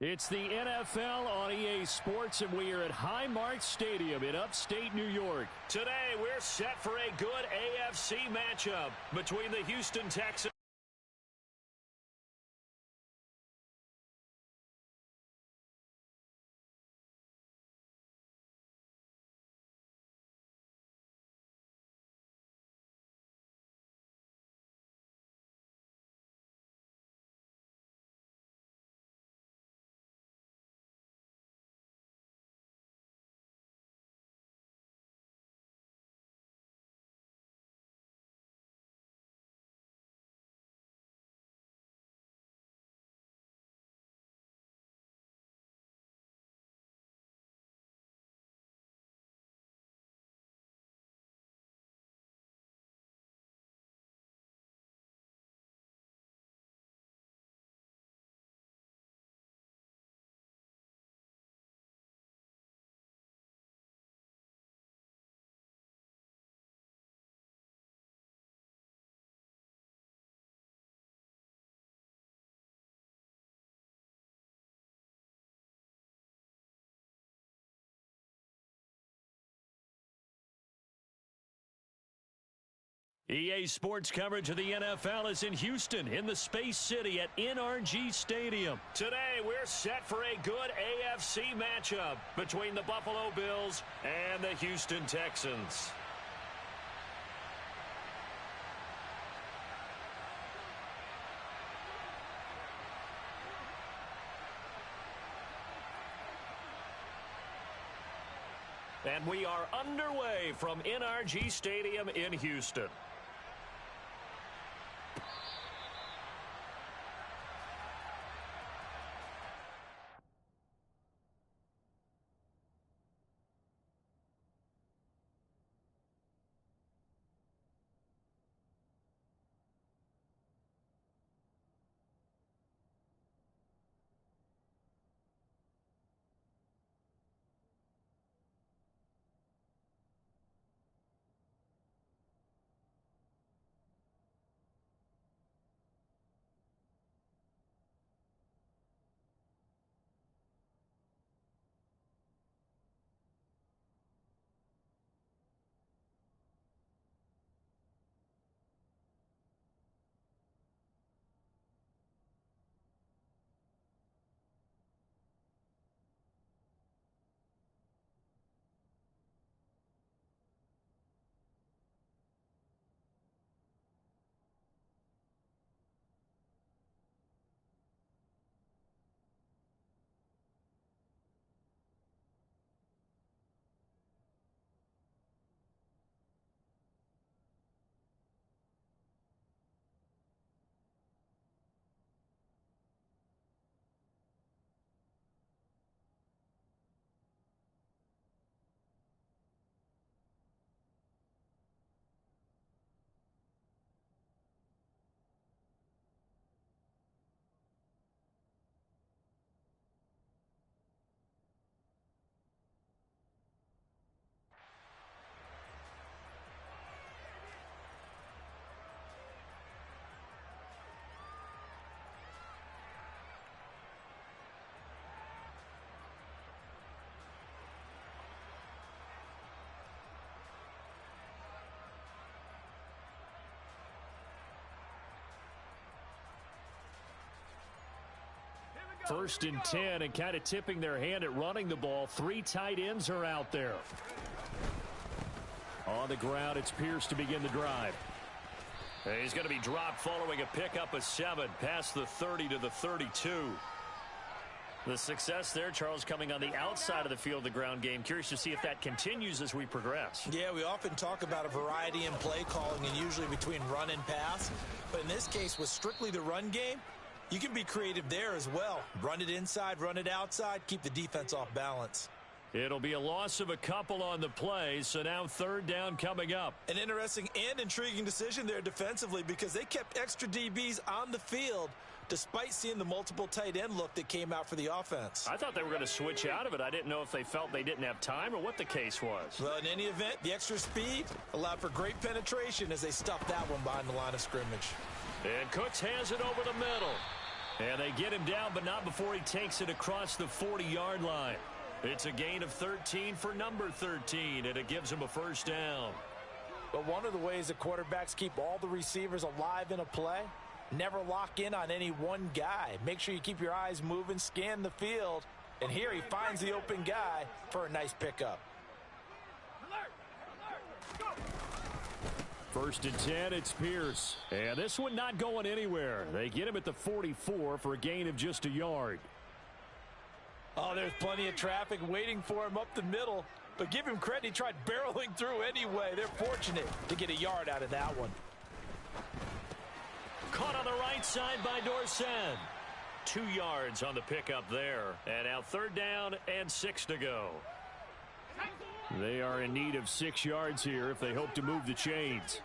It's the NFL on EA Sports, and we are at Highmark Stadium in upstate New York. Today, we're set for a good AFC matchup between the Houston Texans. EA Sports coverage of the NFL is in Houston, in the Space City at NRG Stadium. Today, we're set for a good AFC matchup between the Buffalo Bills and the Houston Texans. And we are underway from NRG Stadium in Houston. First and 10, and kind of tipping their hand at running the ball. 3 tight ends are out there. On the ground, it's Pierce to begin the drive. He's going to be dropped following a pickup of 7 past the 30 to the 32. The success there, Charles, coming on the outside of the field, the ground game. Curious to see if that continues as we progress. Yeah, we often talk about a variety in play calling and usually between run and pass. But in this case, with strictly the run game, you can be creative there as well. Run it inside, run it outside, keep the defense off balance. It'll be a loss of a couple on the play, so now 3rd down coming up. An interesting and intriguing decision there defensively because they kept extra DBs on the field despite seeing the multiple tight end look that came out for the offense. I thought they were going to switch out of it. I didn't know if they felt they didn't have time or what the case was. Well, in any event, the extra speed allowed for great penetration as they stuffed that one behind the line of scrimmage. And Cooks has it over the middle. And they get him down, but not before he takes it across the 40-yard line. It's a gain of 13 for number 13, and it gives him a first down. But one of the ways that quarterbacks keep all the receivers alive in a play, never lock in on any one guy. Make sure you keep your eyes moving, scan the field, and here he finds the open guy for a nice pickup. First and 10, it's Pierce. And this one not going anywhere. They get him at the 44 for a gain of just a yard. Oh, there's plenty of traffic waiting for him up the middle. But give him credit, he tried barreling through anyway. They're fortunate to get a yard out of that one. Caught on the right side by Dorsen. 2 yards on the pickup there. And now 3rd down and 6 to go. They are in need of 6 yards here if they hope to move the chains.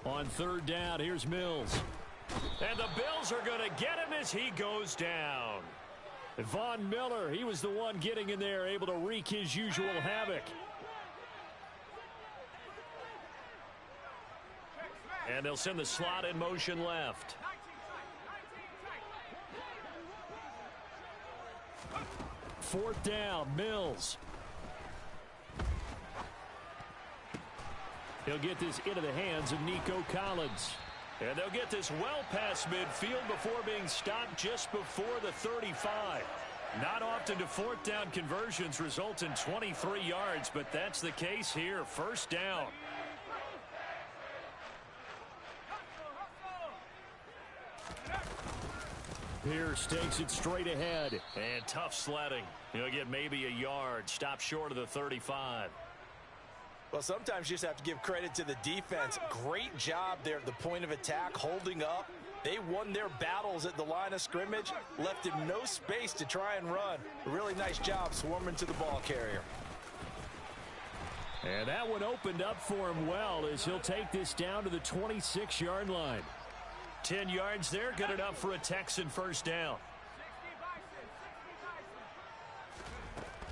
On 3rd down, here's Mills. And the Bills are going to get him as he goes down. Von Miller, he was the one getting in there, able to wreak his usual havoc. And they'll send the slot in motion left. Fourth down, Mills. He'll get this into the hands of Nico Collins. And they'll get this well past midfield before being stopped just before the 35. Not often do 4th down conversions result in 23 yards, but that's the case here. First down. Pierce takes it straight ahead. And tough sledding. He'll get maybe a yard. Stop short of the 35. Well, sometimes you just have to give credit to the defense. Great job there at the point of attack, holding up. They won their battles at the line of scrimmage, left him no space to try and run. A really nice job swarming to the ball carrier. And that one opened up for him well as he'll take this down to the 26-yard line. 10 yards there, good enough for a Texan first down.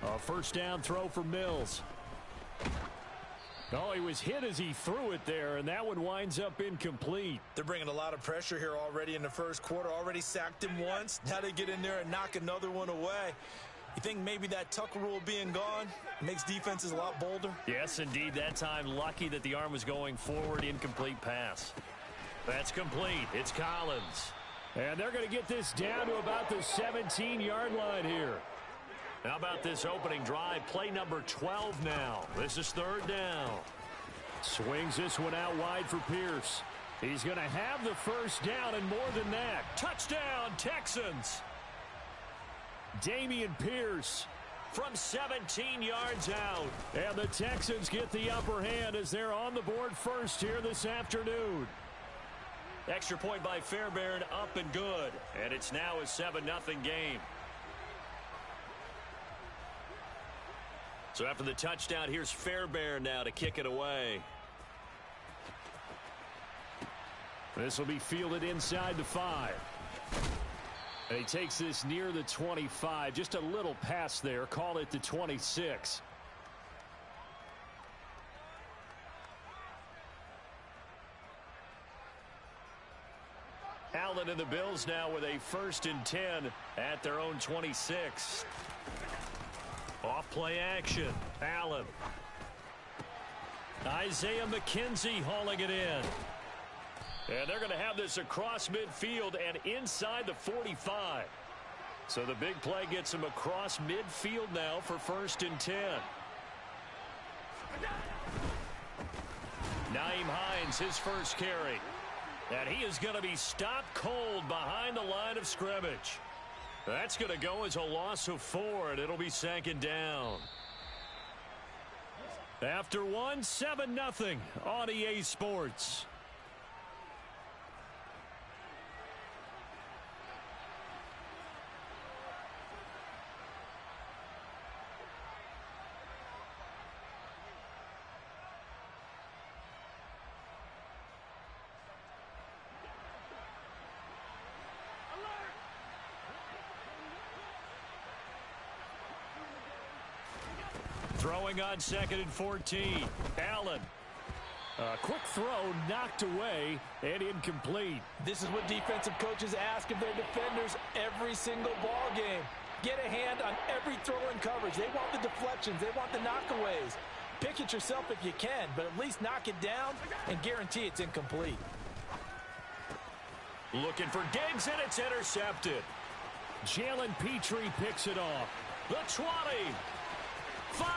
A first down throw for Mills. Oh, he was hit as he threw it there, and that one winds up incomplete. They're bringing a lot of pressure here already in the first quarter. Already sacked him once. Now they get in there and knock another one away. You think maybe that Tucker rule being gone makes defenses a lot bolder? Yes, indeed. That time, lucky that the arm was going forward. Incomplete pass. That's complete. It's Collins. And they're going to get this down to about the 17-yard line here. How about this opening drive? Play number 12 now. This is 3rd down. Swings this one out wide for Pierce. He's going to have the first down and more than that. Touchdown, Texans. Dameon Pierce from 17 yards out. And the Texans get the upper hand as they're on the board first here this afternoon. Extra point by Fairbairn, up and good. And it's now a 7-0 game. So after the touchdown, here's Fairbairn now to kick it away. This will be fielded inside the 5. And he takes this near the 25. Just a little pass there. Call it the 26. Allen and the Bills now with a 1st and 10 at their own 26. Off play action. Allen. Isaiah McKenzie hauling it in. And they're going to have this across midfield and inside the 45. So the big play gets him across midfield now for 1st and 10. Nyheim Hines, his first carry. And he is going to be stopped cold behind the line of scrimmage. That's going to go as a loss of 4, and it'll be 2nd down. After 1, 7-0 on EA Sports. Throwing on 2nd and 14. Allen. A quick throw knocked away and incomplete. This is what defensive coaches ask of their defenders every single ball game. Get a hand on every throw in coverage. They want the deflections. They want the knockaways. Pick it yourself if you can, but at least knock it down and guarantee it's incomplete. Looking for Diggs, and it's intercepted. Jalen Petrie picks it off. The 20. 5.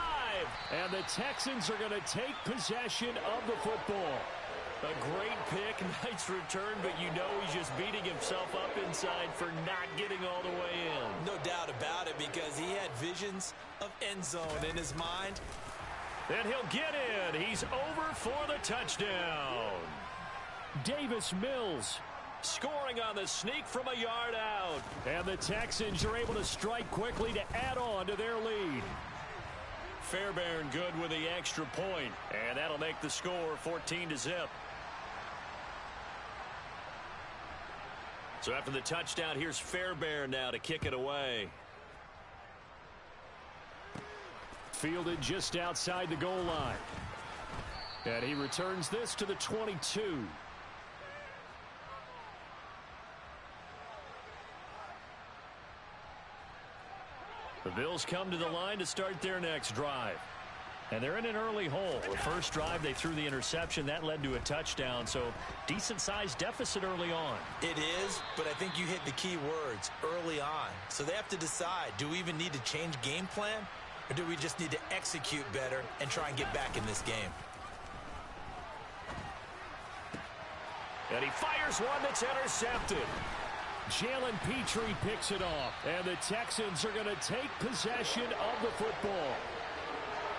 And the Texans are going to take possession of the football. A great pick, nice return, but you know he's just beating himself up inside for not getting all the way in. No doubt about it, because he had visions of end zone in his mind. And he'll get in. He's over for the touchdown. Davis Mills scoring on the sneak from a yard out. And the Texans are able to strike quickly to add on to their lead. Fairbairn good with the extra point, and that'll make the score 14-0. So after the touchdown, here's Fairbairn now to kick it away. Fielded just outside the goal line. And he returns this to the 22. The Bills come to the line to start their next drive. And they're in an early hole. The first drive, they threw the interception. That led to a touchdown, so decent-sized deficit early on. It is, but I think you hit the key words, early on. So they have to decide, do we even need to change game plan, or do we just need to execute better and try and get back in this game? And he fires one that's intercepted. Jalen Petrie picks it off, and the Texans are going to take possession of the football.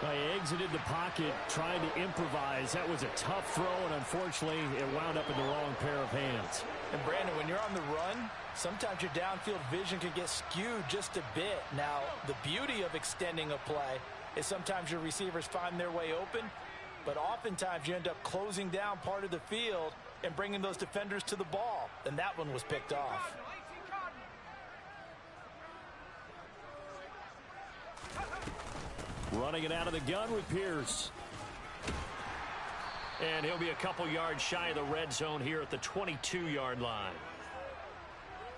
They exited the pocket trying to improvise. That was a tough throw, and unfortunately, it wound up in the wrong pair of hands. And Brandon, when you're on the run, sometimes your downfield vision can get skewed just a bit. Now, the beauty of extending a play is sometimes your receivers find their way open, but oftentimes you end up closing down part of the field and bringing those defenders to the ball, and that one was picked off. Running it out of the gun with Pierce. And he'll be a couple yards shy of the red zone here at the 22-yard line.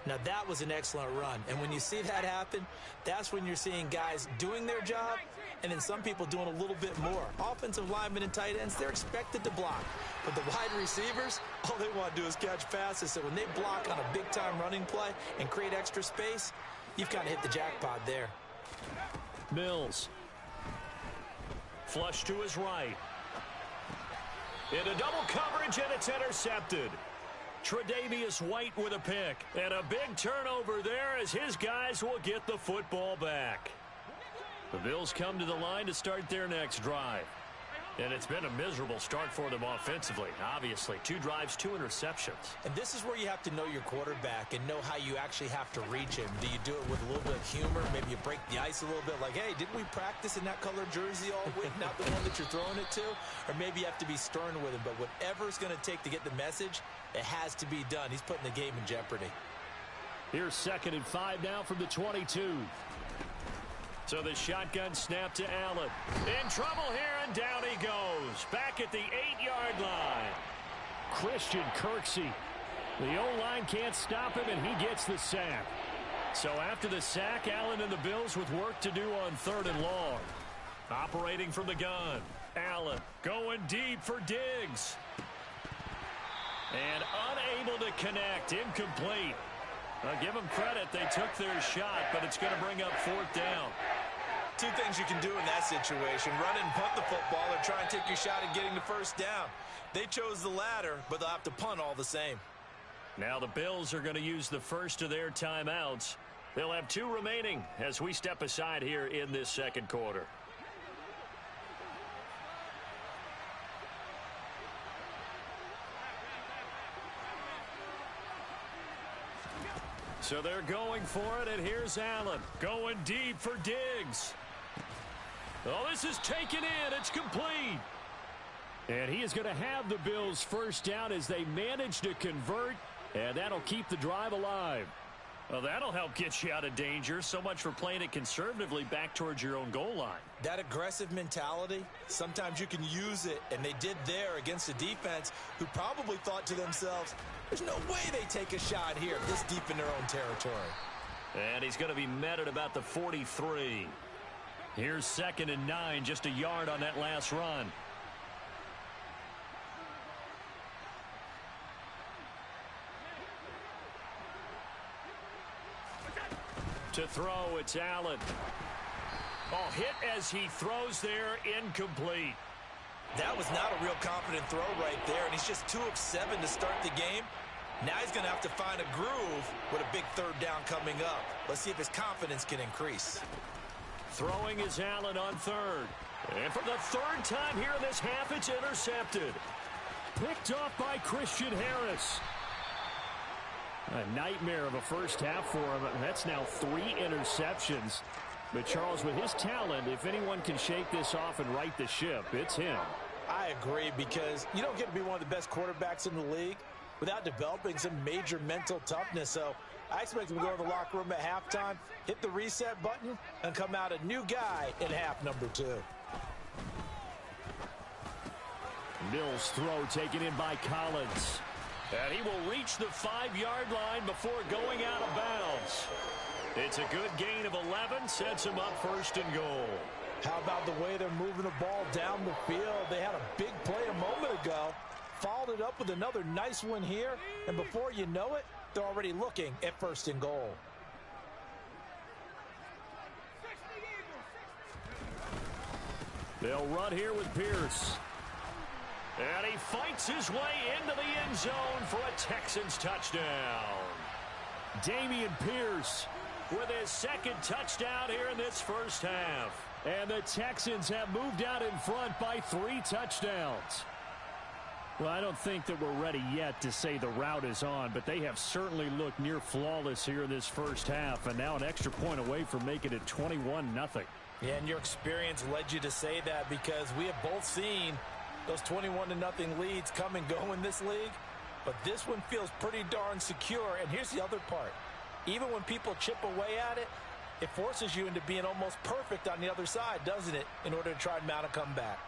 Now, that was an excellent run. And when you see that happen, that's when you're seeing guys doing their job and then some people doing a little bit more. Offensive linemen and tight ends, they're expected to block. But the wide receivers, all they want to do is catch passes. So when they block on a big-time running play and create extra space, you've kind of hit the jackpot there. Mills. Flush to his right. Into double coverage, and it's intercepted. Tre'Davious White with a pick. And a big turnover there as his guys will get the football back. The Bills come to the line to start their next drive. And it's been a miserable start for them offensively, obviously. 2 drives, 2 interceptions. And this is where you have to know your quarterback and know how you actually have to reach him. Do you do it with a little bit of humor? Maybe you break the ice a little bit like, hey, didn't we practice in that color jersey all week, not the one that you're throwing it to? Or maybe you have to be stern with him. But whatever it's going to take to get the message, it has to be done. He's putting the game in jeopardy. Here's 2nd and 5 now from the 22. So the shotgun snap to Allen. In trouble here, and down he goes. Back at the 8-yard line. Christian Kirksey. The O-line can't stop him, and he gets the sack. So after the sack, Allen and the Bills with work to do on 3rd and long. Operating from the gun. Allen going deep for Diggs. And unable to connect. Incomplete. I'll give them credit. They took their shot, but it's going to bring up 4th down. 2 things you can do in that situation. Run and punt the football or try and take your shot at getting the 1st down. They chose the latter, but they'll have to punt all the same. Now the Bills are going to use the first of their timeouts. They'll have 2 remaining as we step aside here in this 2nd quarter. So they're going for it, and here's Allen going deep for Diggs. Oh, this is taken in. It's complete. And he is going to have the Bills' 1st down as they manage to convert, and that'll keep the drive alive. Well, that'll help get you out of danger. So much for playing it conservatively back towards your own goal line. That aggressive mentality, sometimes you can use it, and they did there against a defense who probably thought to themselves, there's no way they take a shot here this deep in their own territory. And he's going to be met at about the 43. Here's 2nd and 9, just a yard on that last run. To throw, it's Allen. Oh, hit as he throws there, incomplete. That was not a real confident throw right there, and he's just 2 of 7 to start the game. Now he's going to have to find a groove with a big 3rd down coming up. Let's see if his confidence can increase. Throwing is Allen on 3rd. And for the 3rd time here in this half, it's intercepted. Picked off by Christian Harris. A nightmare of a first half for him. That's now 3 interceptions. But Charles, with his talent, if anyone can shake this off and right the ship, it's him. I agree, because you don't get to be one of the best quarterbacks in the league without developing some major mental toughness. So I expect him to go to the locker room at halftime, hit the reset button, and come out a new guy in half number 2. Mills' throw taken in by Collins. And he will reach the 5-yard line before going out of bounds. It's a good gain of 11, sets him up 1st and goal. How about the way they're moving the ball down the field? They had a big play a moment ago, followed it up with another nice one here, and before you know it, they're already looking at 1st and goal. They'll run here with Pierce. And he fights his way into the end zone for a Texans touchdown. Dameon Pierce with his 2nd touchdown here in this first half. And the Texans have moved out in front by 3 touchdowns. Well, I don't think that we're ready yet to say the route is on, but they have certainly looked near flawless here in this first half, and now an extra point away from making it 21-0. Yeah, and your experience led you to say that, because we have both seen those 21-0 leads come and go in this league. But this one feels pretty darn secure. And here's the other part. Even when people chip away at it, it forces you into being almost perfect on the other side, doesn't it, in order to try and mount a comeback.